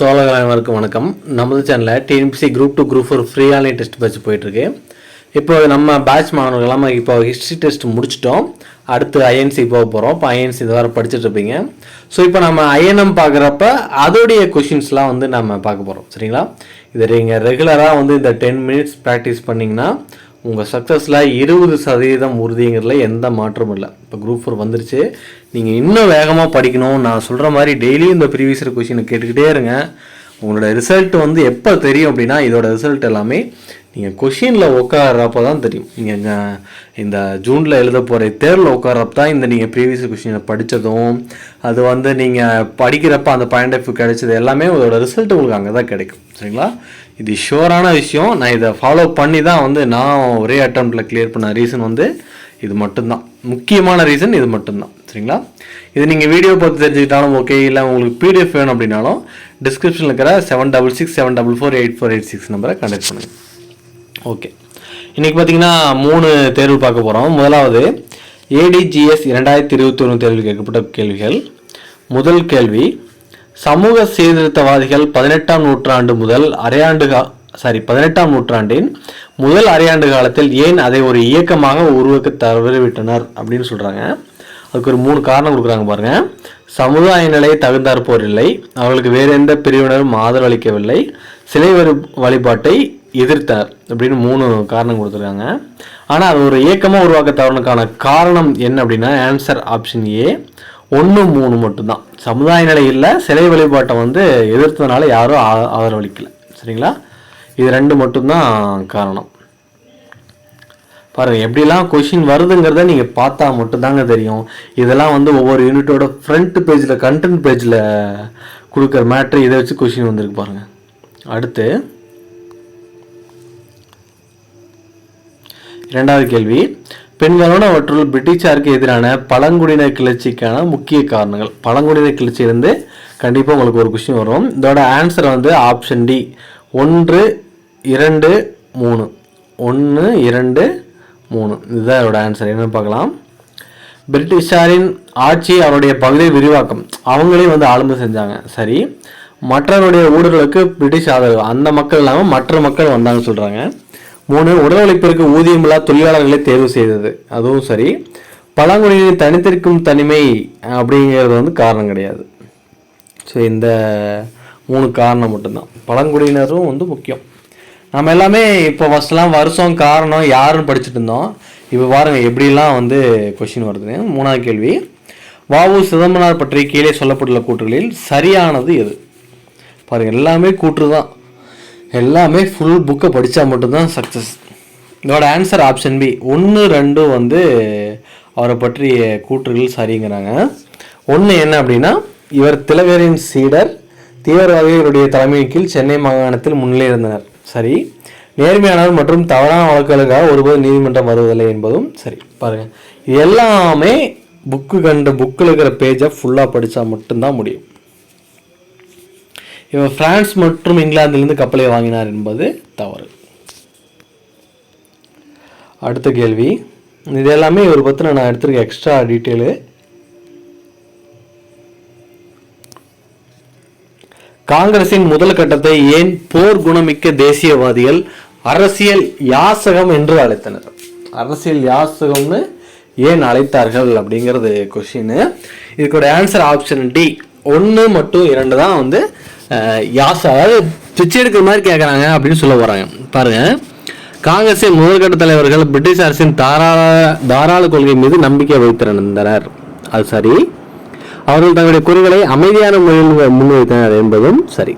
தோழர்கள் அனைவருக்கும் வணக்கம். நமது சேனலில் TNPSC group 2 group 4 free online test batch போயிட்டுருக்கு. இப்போ நம்ம பேட்ச் மாணவர்களாம் இப்போ ஹிஸ்ட்ரி டெஸ்ட் முடிச்சிட்டோம். அடுத்து ஐஎன்சி போக போகிறோம். இப்போ ஐஎன்சி இது வர படிச்சுட்டு இருப்பீங்க. ஸோ இப்போ நம்ம ஐஎன்எம் பார்க்குறப்ப அதோடைய கொஷின்ஸ்லாம் நம்ம பார்க்க போகிறோம். சரிங்களா? இதை நீங்கள் ரெகுலராக இந்த 10 மினிட்ஸ் ப்ராக்டிஸ் பண்ணிங்கன்னா உங்கள் சக்ஸஸில் 20% உறுதிங்கிறதுல எந்த மாற்றமும் இல்லை. இப்போ குரூப் 4 வந்துருச்சு. நீங்கள் இன்னும் வேகமாக படிக்கணும். நான் சொல்கிற மாதிரி டெய்லியும் இந்த ப்ரீவியஸ் இயர் கொஷினை கேட்டுக்கிட்டே இருங்க. உங்களோட ரிசல்ட் எப்போ தெரியும் அப்படின்னா, இதோட ரிசல்ட் எல்லாமே நீங்கள் கொஷினில் உட்காரப்போ தான் தெரியும். நீங்கள் இந்த ஜூனில் எழுத போகிற தேர்வில் உட்காரப்ப தான் நீங்கள் ப்ரீவியஸ் கொஷினை படித்ததும் அது நீங்கள் படிக்கிறப்ப அந்த பாயிண்ட் ஆஃப் வியூ கிடைச்சது எல்லாமே அதோட ரிசல்ட் உங்களுக்கு அங்கே தான் கிடைக்கும். சரிங்களா? இது ஷுவரான விஷயம். நான் இதை ஃபாலோ பண்ணி தான் நான் ஒரே அட்டெம்ப்டில் கிளியர் பண்ண ரீசன் இது மட்டும்தான். முக்கியமான ரீசன் இது மட்டும்தான். சரிங்களா? இது நீங்கள் வீடியோ பார்த்து தெரிஞ்சுக்கிட்டாலும் ஓகே, இல்லை உங்களுக்கு பிடிஎஃப் வேணும் அப்படின்னாலும் டிஸ்கிரிப்ஷனில் இருக்கிற 7667448486 நம்பரை கான்டாக்ட் பண்ணுங்கள். ஓகே, இன்றைக்கி பார்த்தீங்கன்னா 3 தேர்வு பார்க்க போகிறோம். முதலாவது ADGS 2021 தேர்வில் கேட்கப்பட்ட கேள்விகள். முதல் கேள்வி, சமூக சீர்திருத்தவாதிகள் 18ஆம் நூற்றாண்டின் முதல் அரையாண்டு காலத்தில் ஏன் அதை ஒரு இயக்கமாக உருவாக்க தவறிவிட்டனர் அப்படின்னு சொல்கிறாங்க. அதுக்கு ஒரு 3 காரணம் கொடுக்குறாங்க பாருங்க. சமுதாய நிலை தகுந்தாற்போர் இல்லை, அவர்களுக்கு வேறு எந்த பிரிவினரும் ஆதரவளிக்கவில்லை, சிலை வழிபாட்டை எதிர்த்தனர் அப்படின்னு 3 காரணம் கொடுத்துருக்காங்க. ஆனால் அது ஒரு இயக்கமாக உருவாக்க தவறுனுக்கான காரணம் என்ன அப்படின்னா, ஆன்சர் ஆப்ஷன் ஏ 1, 3 மட்டும்தான். சமுதாய நிலை இல்லை, சிலை வழிபாட்டை எதிர்த்ததுனால யாரும் ஆதரவளிக்கலை. சரிங்களா? இது 2 மட்டும்தான் காரணம். பாருங்கள், எப்படிலாம் கொஷின் வருதுங்கிறத நீங்கள் பார்த்தா மட்டும்தாங்க தெரியும். இதெல்லாம் ஒவ்வொரு யூனிட்டோட ஃப்ரண்ட் பேஜில் கண்டென்ட் பேஜில் கொடுக்குற மேட்ரு இதை வச்சு கொஷின் வந்திருக்கு பாருங்கள். அடுத்து 2வது கேள்வி, பெண்களோடவற்றுள் பிரிட்டிஷாருக்கு எதிரான பழங்குடியினர் கிளர்ச்சிக்கான முக்கிய காரணங்கள். பழங்குடியினர் கிளர்ச்சியிலிருந்து கண்டிப்பாக உங்களுக்கு ஒரு கொஷின் வரும். இதோட ஆன்சர் ஆப்ஷன் டி 1, 2, 3. 1, 2, 3 இதுதான் இதோட ஆன்சர். என்னன்னு பார்க்கலாம். பிரிட்டிஷாரின் ஆட்சி, அவருடைய பகுதி விரிவாக்கம், அவங்களே ஆளுமை செஞ்சாங்க. சரி. மற்றவருடைய ஊழலுக்கு பிரிட்டிஷ் ஆதரவு, அந்த மக்கள் இல்லாமல் மற்ற மக்கள் வந்தாங்கன்னு சொல்கிறாங்க. 3, உடல் உழைப்பிற்கு ஊதியமில்லா தொழிலாளர்களை தேர்வு செய்தது, அதுவும் சரி. பழங்குடியினர் தனித்திருக்கும் தனிமை அப்படிங்கிறது காரணம் கிடையாது. ஸோ இந்த 3 காரணம் மட்டும்தான். பழங்குடியினரும் முக்கியம். நம்ம எல்லாமே இப்போ ஃபஸ்ட்லாம் வருஷம் காரணம் யாருன்னு படிச்சுட்டு இருந்தோம். இப்போ பாருங்கள் எப்படிலாம் கொஷின் வருது. 3வது கேள்வி, வ.உ. சிதம்பரனார் பற்றி கீழே சொல்லப்பட்டுள்ள கூற்றுகளில் சரியானது எது? பாருங்கள், எல்லாமே கூற்று தான். எல்லாமே ஃபுல் புக்கை படித்தா மட்டும்தான் சக்ஸஸ். இதோட ஆன்சர் ஆப்ஷன் பி 1, 2 அவரை பற்றிய கூற்றுகள் சரிங்கிறாங்க. 1 என்ன அப்படின்னா, இவர் திலகரின் சீடர், தீவிரவாதிகளுடைய தலைமையின் கீழ் சென்னை மாகாணத்தில் முன்னிலை இருந்தனர். சரி. நேர்மையானவர் மற்றும் தவறான வழக்குகளுக்காக ஒருபோது நீதிமன்றம் வருவதில்லை என்பதும் சரி. பாருங்கள், இது எல்லாமே புக்கில் இருக்கிற பேஜை ஃபுல்லாக படித்தா மட்டும்தான் முடியும். இவர் பிரான்ஸ் மற்றும் இங்கிலாந்திலிருந்து கப்பலை வாங்கினார் என்பது தவறு. அடுத்த கேள்வி, இது எல்லாமே இவர் பற்றின நான் எடுத்திருக்க எக்ஸ்ட்ரா டீட்டெயிலு. காங்கிரசின் முதல் கட்டத்தை ஏன் போர் குணமிக்க தேசியவாதிகள் அரசியல் யாசகம் என்று அழைத்தனர்? அரசியல் யாசகம்னு ஏன் அழைத்தார்கள் அப்படிங்கிறது கொஷின். இதுக்கோட ஆன்சர் ஆப்ஷன் டி 1 மற்றும் 2 தான் அதாவது பிச்சை எடுக்கிற மாதிரி கேட்குறாங்க அப்படின்னு சொல்ல வராங்க. பாருங்கள், காங்கிரசின் முதல்கட்ட தலைவர்கள் பிரிட்டிஷ் அரசின் தாராள கொள்கை மீது நம்பிக்கை வைத்திருந்தனர், அது சரி. அவர்கள் தங்களுடைய குறைகளை அமைதியான முறையில் முன்வைத்தனர் என்பதும் சரி.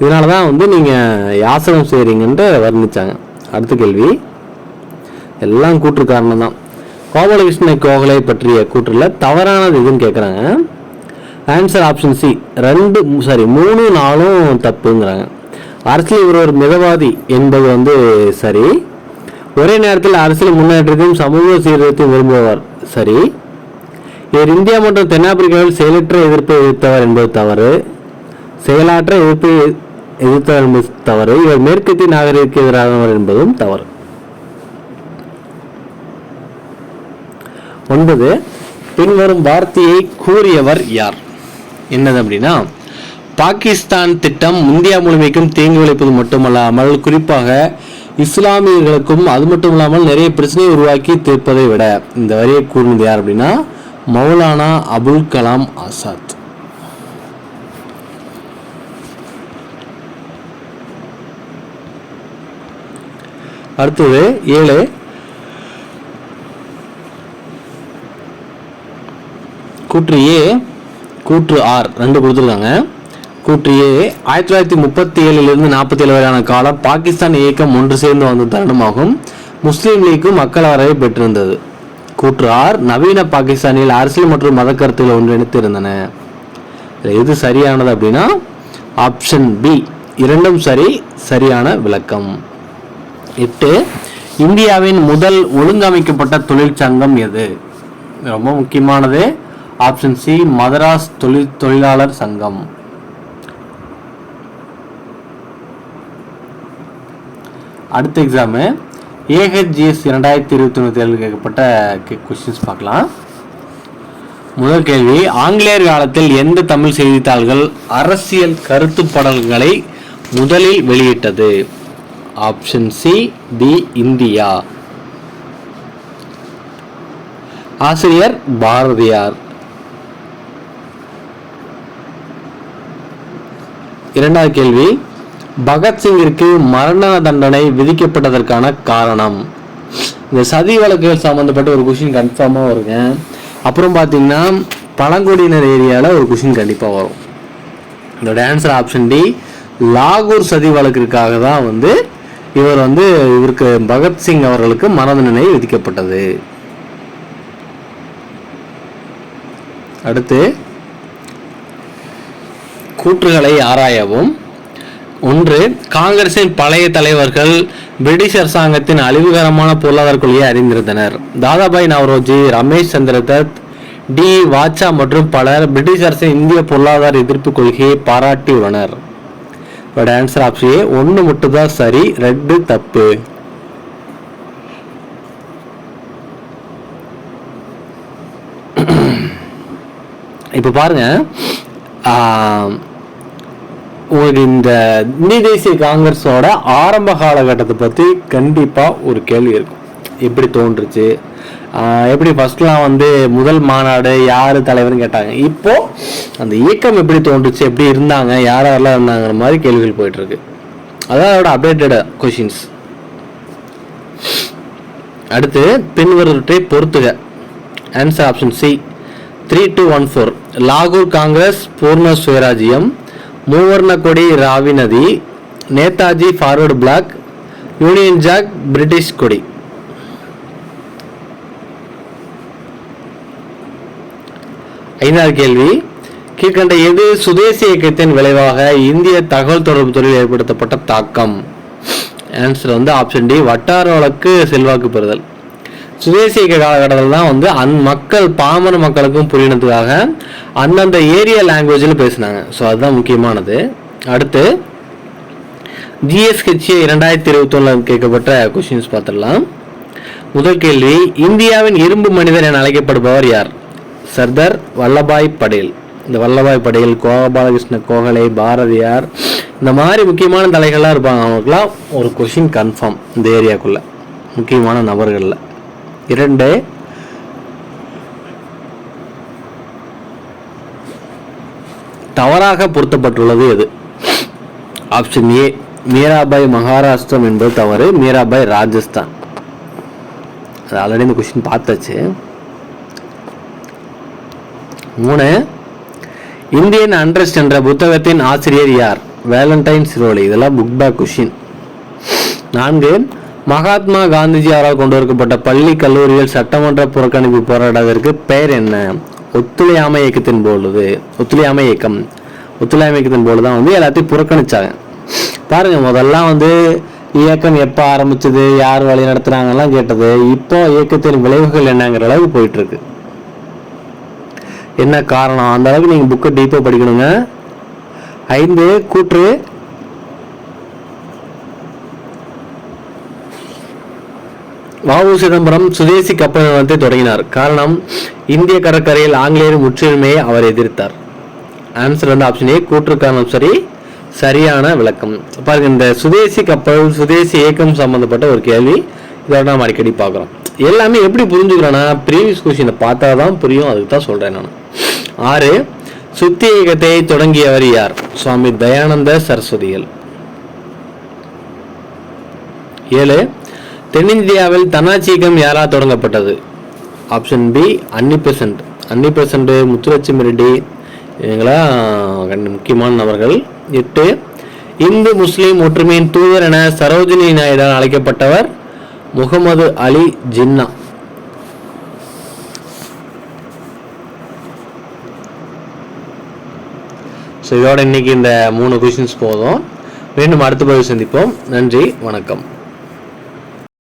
இதனால தான் நீங்கள் யாசகம் செய்கிறீங்கன்ட்டு வர்ணித்தாங்க. அடுத்த கேள்வி, எல்லாம் கூற்று காரணம் தான். கோபாலகிருஷ்ண கோகலை பற்றிய கூற்றில் தவறானது எதுன்னு கேட்குறாங்க. Answer option C 2, 3, 4 தப்புங்கிறாங்க. அரசியல் இவர் ஒரு மிதவாதி என்பது சரி. ஒரே நேரத்தில் அரசியல் முன்னேற்றத்தையும் சமூக சீர்திருத்தத்தையும் விரும்புவார், சரி. இவர் இந்தியா மற்றும் தென்னாப்பிரிக்காவில் செயலற்ற எதிர்ப்பை எதிர்த்தவர் என்பது தவறு. செயலாற்ற எதிர்ப்பை எதிர்த்தவர் என்பது தவறு. இவர் மேற்கத்திய நாகரிகத்துக்கு எதிரானவர் என்பதும் தவறு. 9, பின்வரும் வார்த்தையை கூறியவர் யார்? என்னது அப்படின்னா, பாகிஸ்தான் திட்டம் இந்தியா முழுமைக்கும் தீங்கு விளைப்பது மட்டுமல்லாமல் குறிப்பாக இஸ்லாமியர்களுக்கும் அது மட்டும் இல்லாமல் நிறைய பிரச்சனையை உருவாக்கி தீர்ப்பதை விட இந்த வரியை கூர்ந்தது யார் அப்படின்னா மௌலானா அபுல் கலாம் ஆசாத். அடுத்தது 7 கூற்று ஏ கூற்று ஆர் ரெண்டு கொடுத்துருக்காங்க. கூற்று ஏ 1937 47 வரையான காலம் பாகிஸ்தான் இயக்கம் ஒன்று சேர்ந்து வந்த தருணமாகும். முஸ்லீம் லீக்கும் மக்கள் வரவை பெற்றிருந்தது. கூற்று ஆர் நவீன பாகிஸ்தானில் அரசியல் மற்றும் மத கருத்துக்கள் ஒன்றிணைத்து இருந்தன. எது சரியானது அப்படின்னா ஆப்ஷன் பி இரண்டும் சரி, சரியான விளக்கம். 8 இந்தியாவின் முதல் ஒழுங்கமைக்கப்பட்ட தொழிற்சங்கம் எது? ரொம்ப முக்கியமானது ஆப்ஷன் சி மதராஸ் தொழிலாளர் சங்கம். அடுத்த எக்ஸாமு AHGS 2021 தேர்வில் கேட்கப்பட்ட கொஸ்டின்ஸ் பார்க்கலாம். முதல் கேள்வி, ஆங்கிலேயர் காலத்தில் எந்த தமிழ் செய்தித்தாள்கள் அரசியல் கருத்து படங்களை முதலில் வெளியிட்டது? Option see the India. ஆசிரியர் பாரதியார். இரண்டாவது கேள்வி, பகத்சிங்கிற்கு மரண தண்டனை விதிக்கப்பட்டதற்கான காரணம்? இந்த சதி வழக்குகள் சம்பந்தப்பட்ட ஒரு கொஸ்டின் கன்ஃபார்மாக வருங்க. அப்புறம் பார்த்தீங்கன்னா பழங்குடியினர் ஏரியாவில் ஒரு கொஸ்டின் கண்டிப்பாக வரும். இதோட ஆன்சர் ஆப்ஷன் டி லாகூர் சதி வழக்கிற்காக தான் இவருக்கு பகத்சிங் அவர்களுக்கு மரண தண்டனை விதிக்கப்பட்டது. அடுத்து கூற்றுகளை ஆராயவும். 1 காங்கிரசின் பழைய தலைவர்கள் பிரிட்டிஷ் அரசாங்கத்தின் அழிவுகரமான பொருளாதார கொள்கையை அறிந்திருந்தனர். தாதாபாய் நவ்ரோஜி, ரமேஷ் சந்திர தத், டி வாச்சா மற்றும் பலர் பிரிட்டிஷ் அரசின் இந்திய பொருளாதார எதிர்ப்பு கொள்கையை பாராட்டியுள்ளனர். ஆன்சர் ஆப்ஷன் ஏ 1 மட்டும்தான் சரி, 2 தப்பு. இப்ப பாருங்க, இந்த இந்திய தேசிய காங்கிரஸோட ஆரம்ப காலகட்டத்தை பற்றி கண்டிப்பாக ஒரு கேள்வி இருக்கும். எப்படி தோன்றுச்சு, எப்படி ஃபர்ஸ்ட்லாம் முதல் மாநாடு யார் தலைவர்னு கேட்டாங்க. இப்போ அந்த இயக்கம் எப்படி தோன்றுச்சு, எப்படி இருந்தாங்க, யாரெல்லாம் இருந்தாங்கிற மாதிரி கேள்விகள் போயிட்டுருக்கு. அதான் அதோட அப்டேட்டட் கொஷின்ஸ். அடுத்து பின்வருவற்றை பொறுத்துக. Answer option C 3214. லாகூர் காங்கிரஸ் பூர்ண சுயராஜ்யம், மூவர்ண கொடி ராவி நதி, Netaji forward bloc, Union Jack British கொடி. ஐந்தாவது கேள்வி, கீழ்கண்ட எது சுதேசி இயக்கத்தின் விளைவாக இந்திய தகவல் தொடர்பு துறையில் ஏற்படுத்தப்பட்ட தாக்கம்? ஆன்சர் ஆப்ஷன் டி வட்டார வழக்கு செல்வாக்கு பெறுதல். சுதேசி இயக்க காலகட்டத்தில் தான் மக்கள் பாமர மக்களுக்கும் புரியணுக்காக அந்தந்த ஏரியா லாங்குவேஜில் பேசினாங்க. ஸோ அதுதான் முக்கியமானது. அடுத்து GSHA 2021 கேட்கப்பட்ட கொஸ்டின்ஸ் பார்த்துடலாம். முதல் கேள்வி, இந்தியாவின் இரும்பு மனிதர் என அழைக்கப்படுபவர் யார்? சர்தார் வல்லபாய் படேல். இந்த வல்லபாய் படேல், கோபாலகிருஷ்ண கோகலே, பாரதியார், இந்த மாதிரி முக்கியமான தலைகள்லாம் இருப்பாங்க. அவங்களுக்குலாம் ஒரு கொஸ்டின் கன்ஃபார்ம் இந்த ஏரியாக்குள்ள முக்கியமான நபர்களில். 2 தவறாக பொருத்தப்பட்டுள்ளது எது? ஆப்ஷன் ஏ மீராபாய் மகாராஷ்டிரம் என்பது தவறு, மீராபாய் ராஜஸ்தான். அது ஆல்ரெடி இந்த கொஸ்டின் பார்த்தாச்சு. 3 இந்தியன் அண்ட்ரஸ்ட் என்ற புத்தகத்தின் ஆசிரியர் யார்? Valentine Chirol. இதெல்லாம் book back question. 4 Mahatma Gandhiji அவரால் கொண்டு வரப்பட்ட பள்ளி கல்லூரிகள் சட்டமன்ற புறக்கணிப்பு போராட்டத்திற்கு பெயர் என்ன? ஒத்துழையாமை இயக்கத்தின் போது ஒத்துழையாமை இயக்கத்தின் போது தான் எல்லாத்தையும் புறக்கணிச்சாங்க. பாருங்க, முதல்லாம் இயக்கம் எப்போ ஆரம்பிச்சது, யார் வழி நடத்துறாங்கலாம் கேட்டது. இப்போ இயக்கத்தின் விளைவுகள் என்னங்கிற அளவுக்கு போயிட்டு இருக்கு. என்ன காரணம்? அந்த அளவுக்கு நீங்க புக்கை டீப்பா படிக்கணுங்க. 5 கூற்று வ.உ. சிதம்பரம் சுதேசி கப்பல் நிறுவனத்தை தொடங்கினார். காரணம், இந்திய கடற்கரையில் ஆங்கிலேயர் முற்றுரிமையை அவர் எதிர்த்தார். ஆன்சர் வந்து ஆப்ஷன் ஏ கூற்று காரணம் சரி, சரியான விளக்கம். பாருங்க, இந்த சுதேசி கப்பல் சுதேசி இயக்கம் சம்பந்தப்பட்ட ஒரு கேள்வி, இதோட நம்ம அடிக்கடி பார்க்குறோம். எல்லாமே எப்படி புரிஞ்சுக்கிறோன்னா ப்ரீவியஸ் கொஸ்டினை பார்த்தா தான் புரியும், அதுக்கு தான் சொல்கிறேன் நான். 6 சுத்தி இயக்கத்தை தொடங்கியவர் யார்? சுவாமி தயானந்த சரஸ்வதிகள். 7 தென்னிந்தியாவில் தன்னாட்சி இயக்கம் யாரால் தொடங்கப்பட்டது? ஆப்ஷன் பி அன்னி பெசன்ட் முத்துலட்சுமி ரெட்டி, இவங்களாம் முக்கியமான நபர்கள். 8 இந்து முஸ்லீம் ஒற்றுமையின் தூதர் என சரோஜினி நாயுடால் அழைக்கப்பட்டவர் முகமது அலி ஜின்னா. ஸோ இதோட இன்னைக்கு இந்த 3 கொஸ்டின்ஸ் போதும். மீண்டும் அடுத்த பதிவு சந்திப்போம். நன்றி, வணக்கம்.